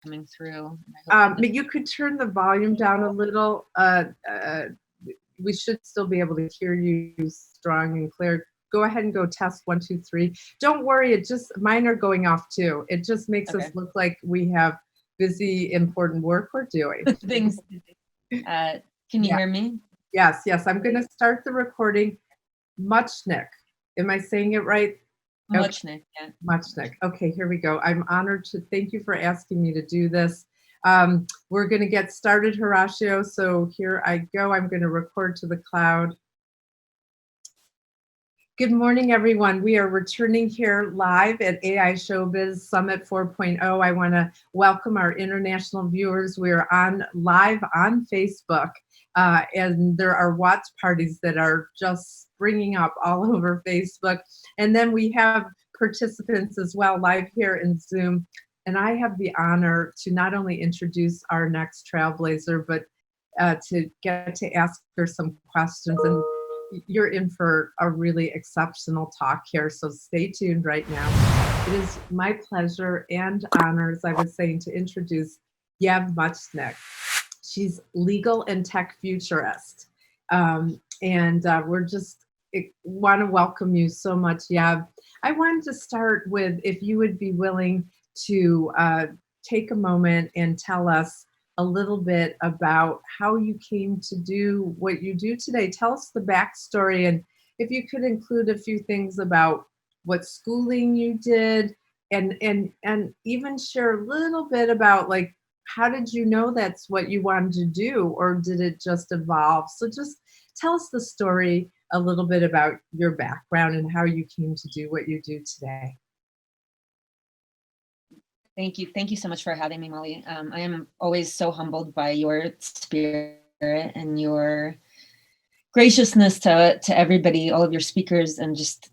coming through. You could turn the volume down a little. We should still be able to hear you strong and clear. Go ahead and go test 1, 2, 3. Don't worry, it just, mine are going off too. It just makes us look like we have busy, important work we're doing. Things. Can you hear me? Yes, yes. I'm going to start the recording. Muchnik. Am I saying it right? Muchnik, yeah. Muchnik. Okay, here we go. I'm honored to thank you for asking me to do this. We're going to get started, Horacio. So here I go. I'm going to record to the cloud. Good morning, everyone. We are returning here live at AI Showbiz Summit 4.0. I want to welcome our international viewers. We are live on Facebook, and there are watch parties that are just springing up all over Facebook. And then we have participants as well live here in Zoom. And I have the honor to not only introduce our next Trailblazer, but to get to ask her some questions. And you're in for a really exceptional talk here, so stay tuned right now. It is my pleasure and honor, as I was saying, to introduce YEV MUCHNIK. She's legal and tech futurist. We're just want to welcome you so much, YEV. I wanted to start with, if you would be willing to take a moment and tell us a little bit about how you came to do what you do today. Tell us the backstory, and if you could include a few things about what schooling you did, and even share a little bit about, like, how did you know that's what you wanted to do, or did it just evolve? So just tell us the story a little bit about your background and how you came to do what you do today. Thank you. Thank you so much for having me, Molly. I am always so humbled by your spirit and your graciousness to everybody, all of your speakers, and just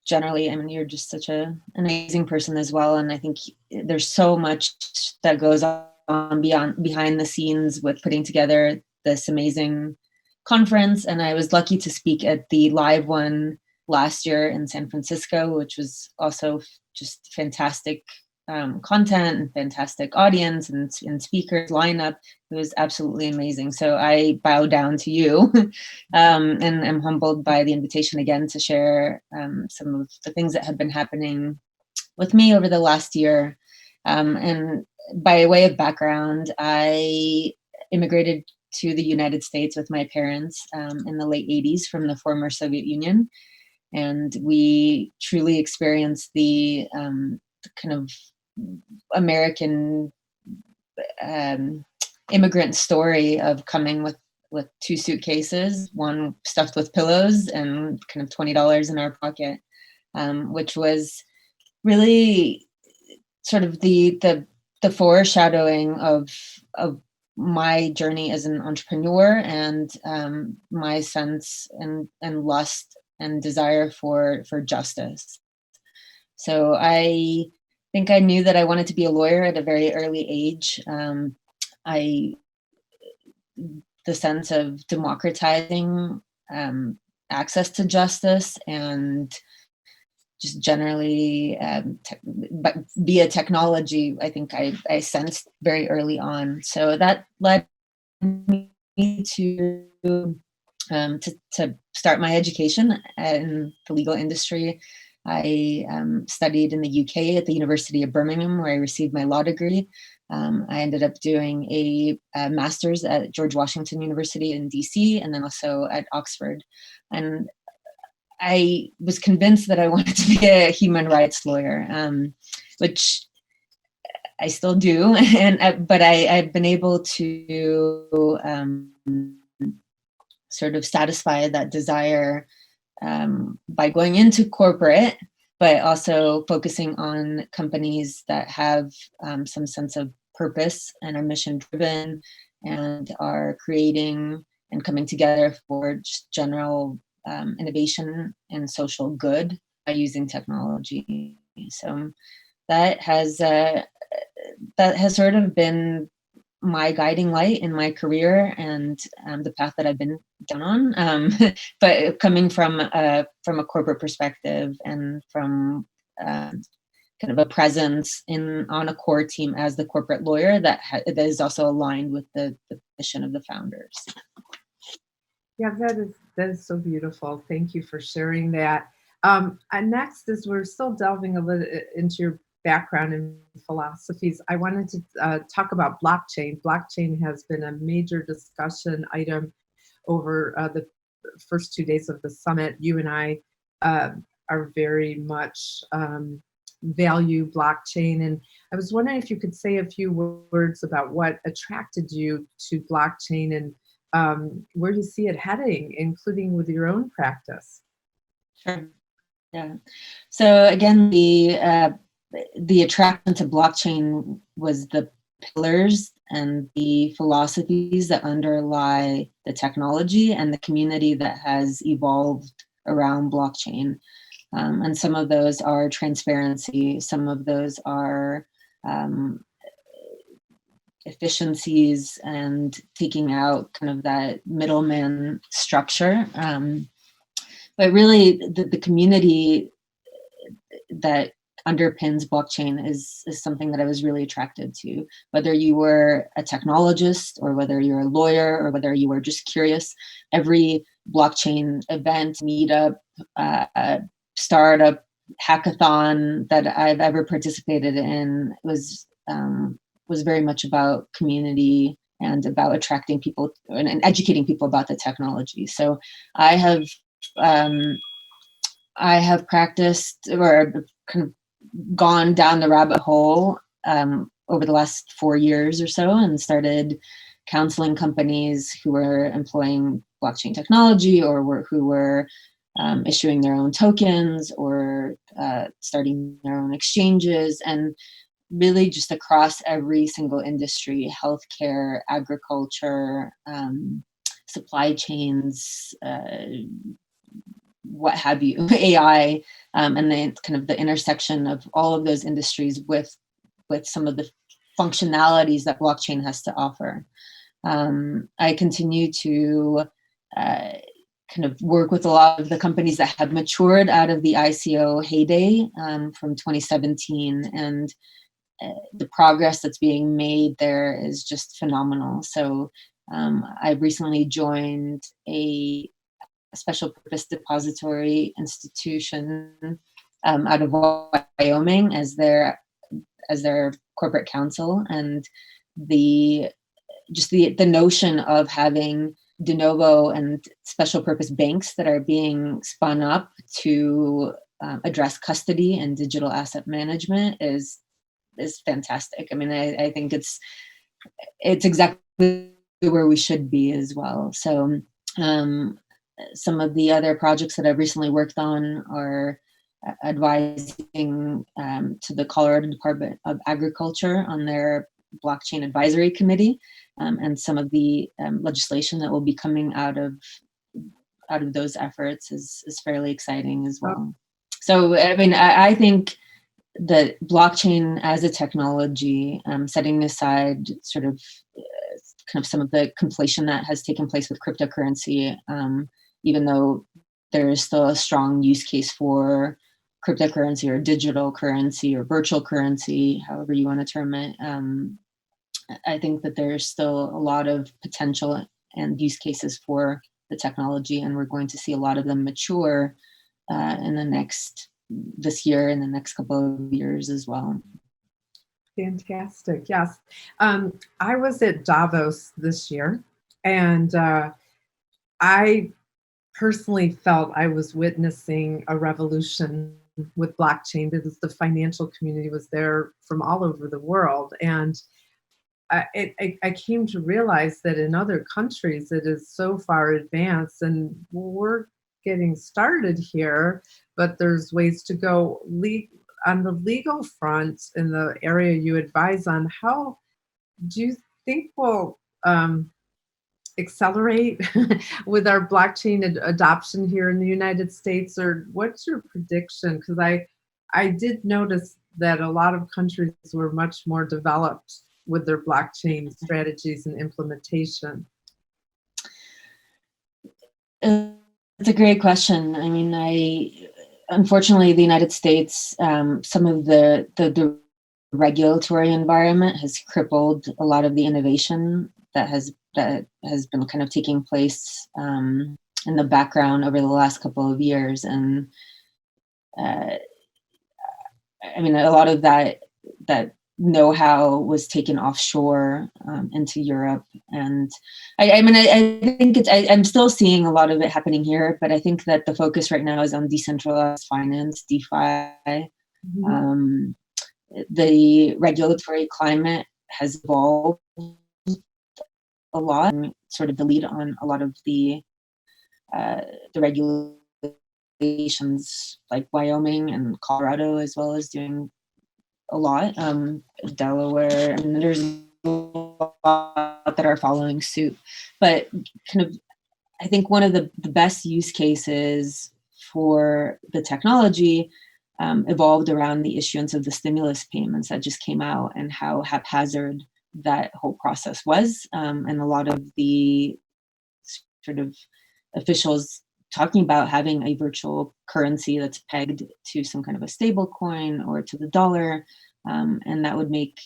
generally, I mean, you're just such an amazing person as well. And I think there's so much that goes on behind the scenes with putting together this amazing conference. And I was lucky to speak at the live one last year in San Francisco, which was also just fantastic content and fantastic audience and speakers lineup. It was absolutely amazing. So I bow down to you and I'm humbled by the invitation again to share some of the things that have been happening with me over the last year. And by way of background, I immigrated to the United States with my parents in the late 80s from the former Soviet Union. And we truly experienced the kind of American immigrant story of coming with 2 suitcases, one stuffed with pillows and kind of $20 in our pocket, which was really sort of the foreshadowing of my journey as an entrepreneur and my sense and lust and desire for justice. So I think I knew that I wanted to be a lawyer at a very early age. The sense of democratizing access to justice and just generally but via technology, I think I sensed very early on. So that led me to start my education in the legal industry. I studied in the UK at the University of Birmingham, where I received my law degree. I ended up doing a master's at George Washington University in DC, and then also at Oxford. And I was convinced that I wanted to be a human rights lawyer, which I still do. But I've been able to sort of satisfy that desire by going into corporate, but also focusing on companies that have some sense of purpose and are mission driven and are creating and coming together for just general innovation and social good by using technology. So that has sort of been my guiding light in my career and the path that I've been down on. But coming from a corporate perspective and from kind of a presence on a core team as the corporate lawyer that is also aligned with the mission of the founders. Yeah, that is so beautiful. Thank you for sharing that. And next, as we're still delving a little into your background and philosophies, I wanted to talk about blockchain. Blockchain has been a major discussion item over the first 2 days of the summit. You and I are very much value blockchain, and I was wondering if you could say a few words about what attracted you to blockchain and where do you see it heading, including with your own practice? Sure. Yeah. So again, the attraction to blockchain was the pillars and the philosophies that underlie the technology and the community that has evolved around blockchain. And some of those are transparency, some of those are efficiencies and taking out kind of that middleman structure. But really the community that underpins blockchain is something that I was really attracted to. Whether you were a technologist or whether you're a lawyer or whether you were just curious, every blockchain event, meetup, startup, hackathon that I've ever participated in was very much about community and about attracting people and educating people about the technology. So I have practiced or kind of gone down the rabbit hole over the last 4 years or so and started counseling companies who were employing blockchain technology or who were issuing their own tokens or starting their own exchanges, and really just across every single industry, healthcare, agriculture, supply chains, what have you, AI, and then kind of the intersection of all of those industries with some of the functionalities that blockchain has to offer. I continue to kind of work with a lot of the companies that have matured out of the ICO heyday from 2017, and the progress that's being made there is just phenomenal. So I recently joined a special purpose depository institution out of Wyoming as their corporate counsel, and the notion of having de novo and special purpose banks that are being spun up to address custody and digital asset management is fantastic. I mean, I think it's exactly where we should be as well. So some of the other projects that I've recently worked on are advising to the Colorado Department of Agriculture on their blockchain advisory committee, and some of the legislation that will be coming out of those efforts is fairly exciting as well. So I mean, I think that blockchain as a technology, setting aside sort of kind of some of the conflation that has taken place with cryptocurrency, even though there is still a strong use case for cryptocurrency or digital currency or virtual currency, however you want to term it, I think that there's still a lot of potential and use cases for the technology, and we're going to see a lot of them mature this year and the next couple of years as well. Fantastic. Yes. I was at Davos this year, and I personally felt I was witnessing a revolution with blockchain because the financial community was there from all over the world. And I came to realize that in other countries it is so far advanced, and we're getting started here, but there's ways to go. On the legal front, in the area you advise on, how do you think we'll accelerate with our blockchain adoption here in the United States, or what's your prediction? Because I did notice that a lot of countries were much more developed with their blockchain strategies and implementation. It's a great question. I mean, unfortunately, the United States, some of the regulatory environment has crippled a lot of the innovation that has been kind of taking place in the background over the last couple of years. And I mean, a lot of that know-how was taken offshore into Europe. And I mean, I think I'm still seeing a lot of it happening here, but I think that the focus right now is on decentralized finance, DeFi. Mhm. The regulatory climate has evolved a lot, and sort of the lead on a lot of the regulations, like Wyoming and Colorado, as well as doing a lot. Delaware, and there's a lot that are following suit. But kind of, I think one of the best use cases for the technology evolved around the issuance of the stimulus payments that just came out, and how haphazard that whole process was. And a lot of the sort of officials talking about having a virtual currency that's pegged to some kind of a stable coin or to the dollar. And that would make,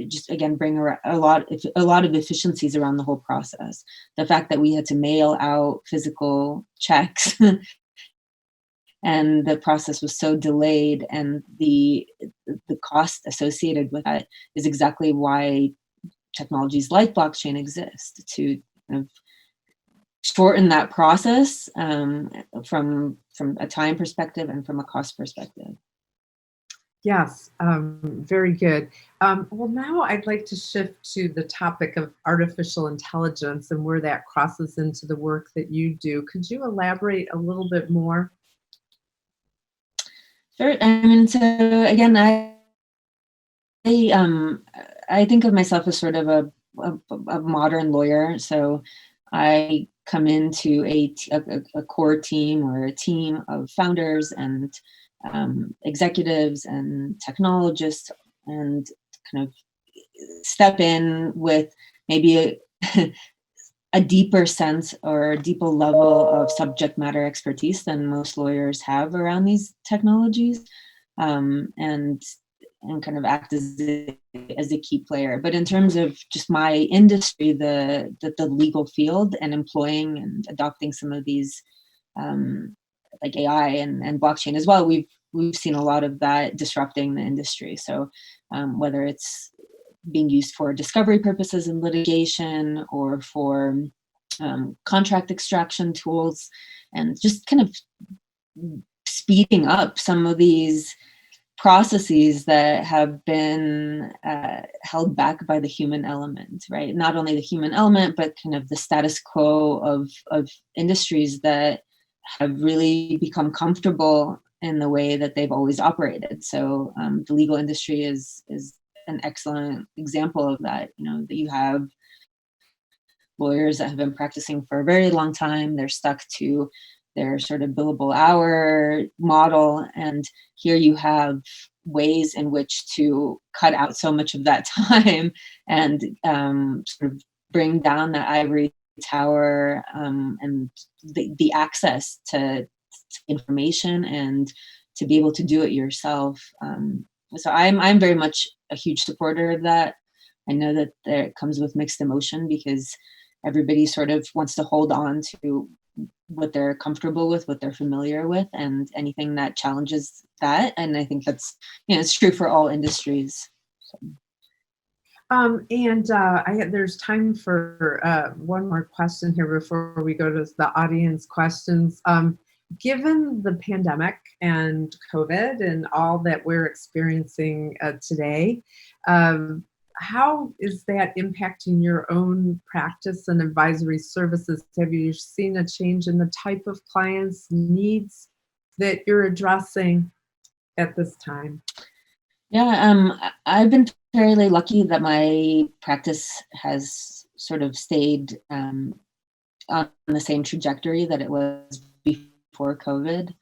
just again, bring a lot of efficiencies around the whole process. The fact that we had to mail out physical checks and the process was so delayed, and the cost associated with that is exactly why technologies like blockchain exist, to kind of shorten that process from a time perspective and from a cost perspective. Yes, very good. Well, now I'd like to shift to the topic of artificial intelligence and where that crosses into the work that you do. Could you elaborate a little bit more? Sure. I mean, so again, I, um, I think of myself as sort of a modern lawyer. So I come into a core team, or a team of founders and executives and technologists, and kind of step in with maybe a deeper sense or a deeper level of subject matter expertise than most lawyers have around these technologies, and kind of act as a key player. But in terms of just my industry, the legal field, and employing and adopting some of these, like AI and blockchain as well, we've seen a lot of that disrupting the industry. So whether it's being used for discovery purposes in litigation, or for contract extraction tools, and just kind of speeding up some of these processes that have been held back by the human element, right? Not only the human element, but kind of the status quo of industries that have really become comfortable in the way that they've always operated. So the legal industry is an excellent example of that. You know, that you have lawyers that have been practicing for a very long time. They're stuck to their sort of billable hour model. And here you have ways in which to cut out so much of that time, and sort of bring down that ivory tower, and the access to information, and to be able to do it yourself. So I'm very much a huge supporter of that. I know that it comes with mixed emotion, because everybody sort of wants to hold on to what they're comfortable with, what they're familiar with, and anything that challenges that. And I think that's, it's true for all industries. So. There's time for one more question here before we go to the audience questions. Given the pandemic and COVID and all that we're experiencing today, how is that impacting your own practice and advisory services? Have you seen a change in the type of clients' needs that you're addressing at this time? Yeah, I've been fairly lucky that my practice has sort of stayed on the same trajectory that it was before COVID.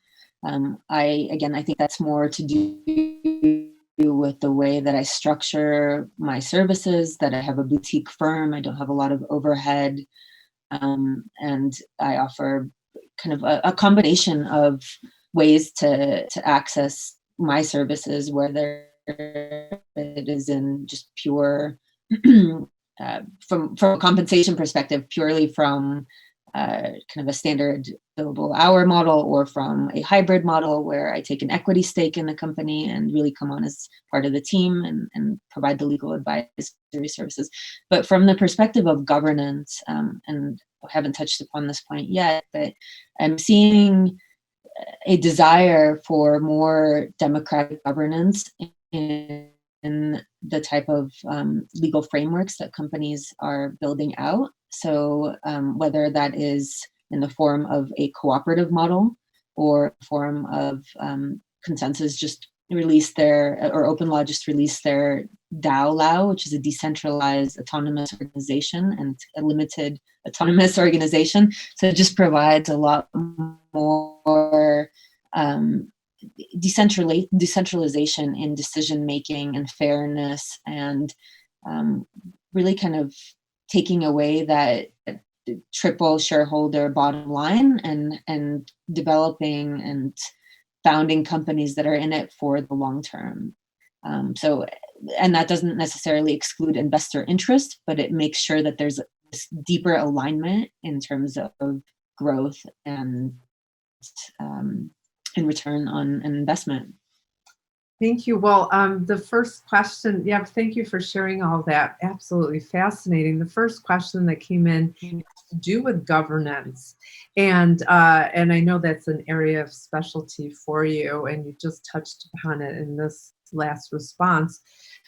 I think that's more to do with the way that I structure my services, that I have a boutique firm. I don't have a lot of overhead, and I offer kind of a combination of ways to access my services, whether it is in just pure from a compensation perspective, purely from kind of a standard billable hour model, or from a hybrid model where I take an equity stake in the company and really come on as part of the team and provide the legal advisory services. But from the perspective of governance, and I haven't touched upon this point yet, but I'm seeing a desire for more democratic governance in the type of legal frameworks that companies are building out. So whether that is in the form of a cooperative model or form of consensus just released their, or Open Law just released their DAO Lao, which is a decentralized autonomous organization and a limited autonomous organization. So it just provides a lot more decentralization in decision making and fairness, and really kind of taking away that triple shareholder bottom line, and developing and founding companies that are in it for the long term. So, and that doesn't necessarily exclude investor interest, but it makes sure that there's this deeper alignment in terms of growth and return on an investment. Thank you. Well, the first question, yeah, thank you for sharing all that. Absolutely fascinating. The first question that came in has to do with governance, and I know that's an area of specialty for you, and you just touched upon it in this last response.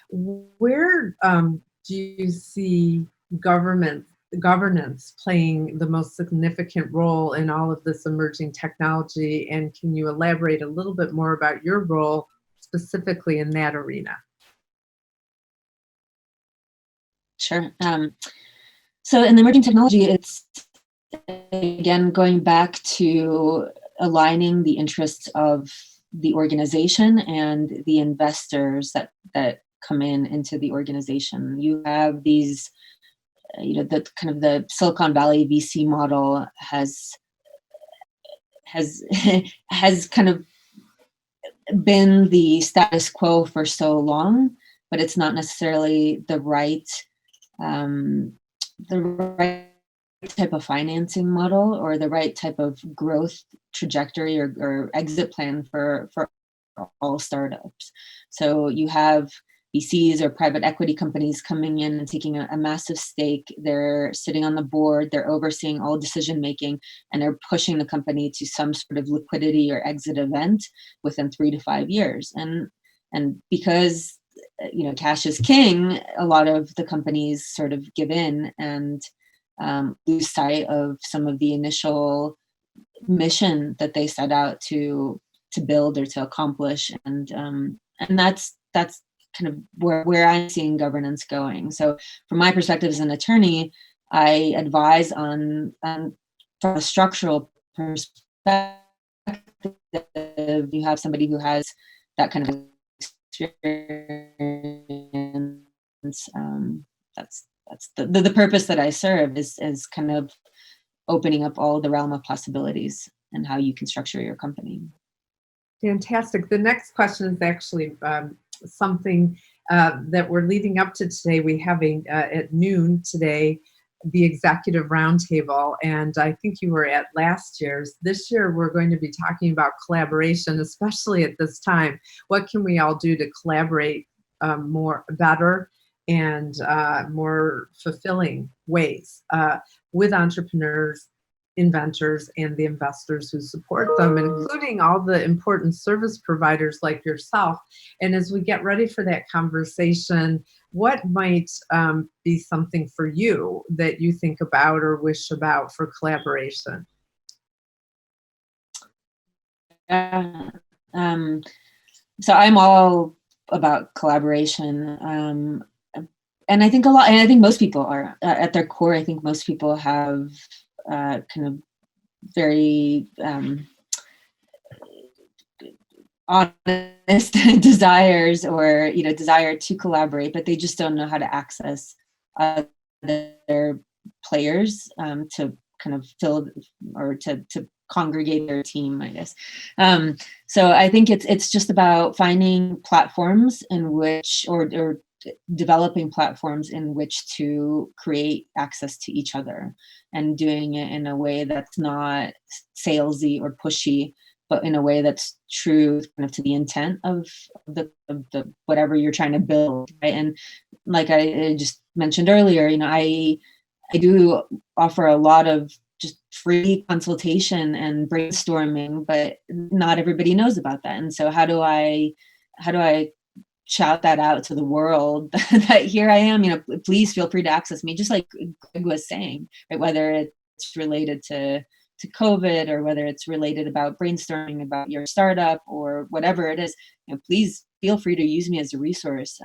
Where do you see governance playing the most significant role in all of this emerging technology, and can you elaborate a little bit more about your role specifically in that arena? Sure. So in the emerging technology, it's again going back to aligning the interests of the organization and the investors that come into the organization. You have these, the kind of the Silicon Valley VC model has kind of been the status quo for so long, but it's not necessarily the right type of financing model or the right type of growth trajectory or exit plan for all startups. So you have VCs or private equity companies coming in and taking a massive stake. They're sitting on the board, they're overseeing all decision making, and they're pushing the company to some sort of liquidity or exit event within 3 to 5 years. And because cash is king, a lot of the companies sort of give in and lose sight of some of the initial mission that they set out to build or to accomplish, and that's kind of where I'm seeing governance going. So from my perspective as an attorney, I advise on from a structural perspective. You have somebody who has that kind of experience. That's the purpose that I serve is kind of opening up all the realm of possibilities and how you can structure your company. Fantastic. The next question is actually something that we're leading up to today. We have at noon today the executive roundtable, and I think you were at last year's. This year we're going to be talking about collaboration, especially at this time. What can we all do to collaborate better and more fulfilling ways with entrepreneurs, inventors, and the investors who support them, including all the important service providers like yourself. And as we get ready for that conversation, what might be something for you that you think about or wish about for collaboration? So I'm all about collaboration. And I think I think most people are at their core. I think most people have kind of very honest desires or desire to collaborate, but they just don't know how to access other players to kind of fill or to congregate their team, I guess. So I think it's just about finding platforms in which, or developing platforms in which to create access to each other, and doing it in a way that's not salesy or pushy, but in a way that's true kind of to the intent of the whatever you're trying to build, right? And like I just mentioned earlier, I do offer a lot of just free consultation and brainstorming, but not everybody knows about that. And so how do I shout that out to the world that here I am, please feel free to access me, just like Greg was saying, right? Whether it's related to COVID, or whether it's related about brainstorming about your startup or whatever it is, please feel free to use me as a resource.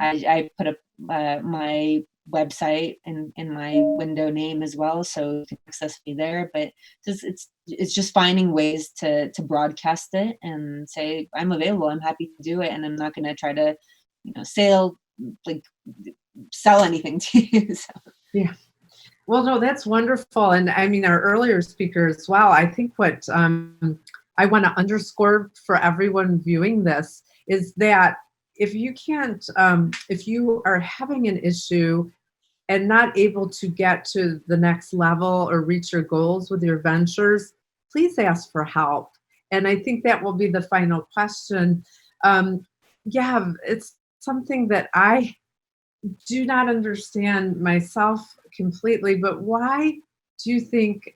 I put up my website in my window name as well, so you can access me there. But it's just finding ways to broadcast it and say, I'm available, I'm happy to do it, and I'm not going to try to sell anything to you. So. Yeah. Well, no, that's wonderful. And I mean, our earlier speaker as well, I think what I want to underscore for everyone viewing this is that if you can't, if you are having an issue and not able to get to the next level or reach your goals with your ventures, please ask for help. And I think that will be the final question. Yeah, it's something that I do not understand myself completely, but why do you think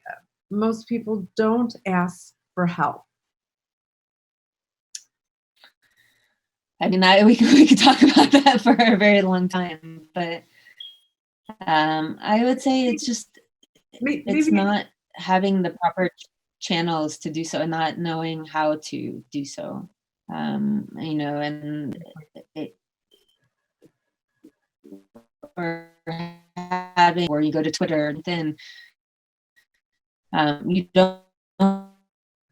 most people don't ask for help? I mean, we could talk about that for a very long time, but I would say it's just, it's not having the proper channels to do so, and not knowing how to do so. And or you go to Twitter, and then you don't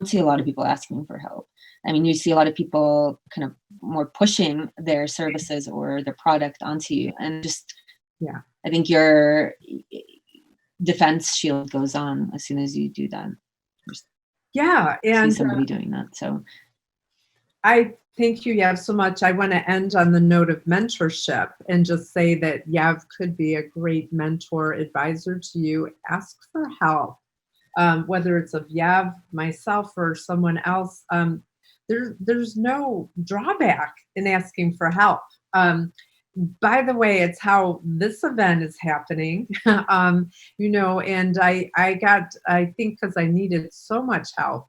see a lot of people asking for help. I mean, you see a lot of people kind of more pushing their services or their product onto you, and just, yeah, I think your defense shield goes on as soon as you do that. Yeah, and see somebody doing that. So I thank you, Yev, so much. I want to end on the note of mentorship and just say that Yev could be a great mentor, advisor to you. Ask for help, whether it's of Yev, myself, or someone else. There's no drawback in asking for help. By the way, it's how this event is happening, and I think because I needed so much help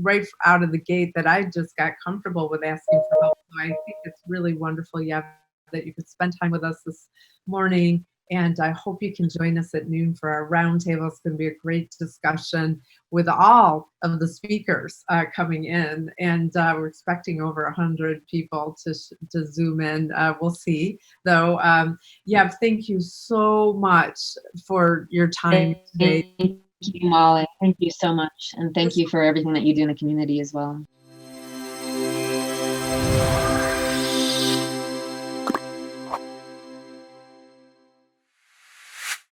right out of the gate that I just got comfortable with asking for help. So I think it's really wonderful, yeah, that you could spend time with us this morning. And I hope you can join us at noon for our roundtable. It's going to be a great discussion with all of the speakers coming in. And we're expecting over 100 people to Zoom in. We'll see, though. Yeah, thank you so much for your time today. Thank you, Molly. Thank you so much. And thank you for everything that you do in the community as well.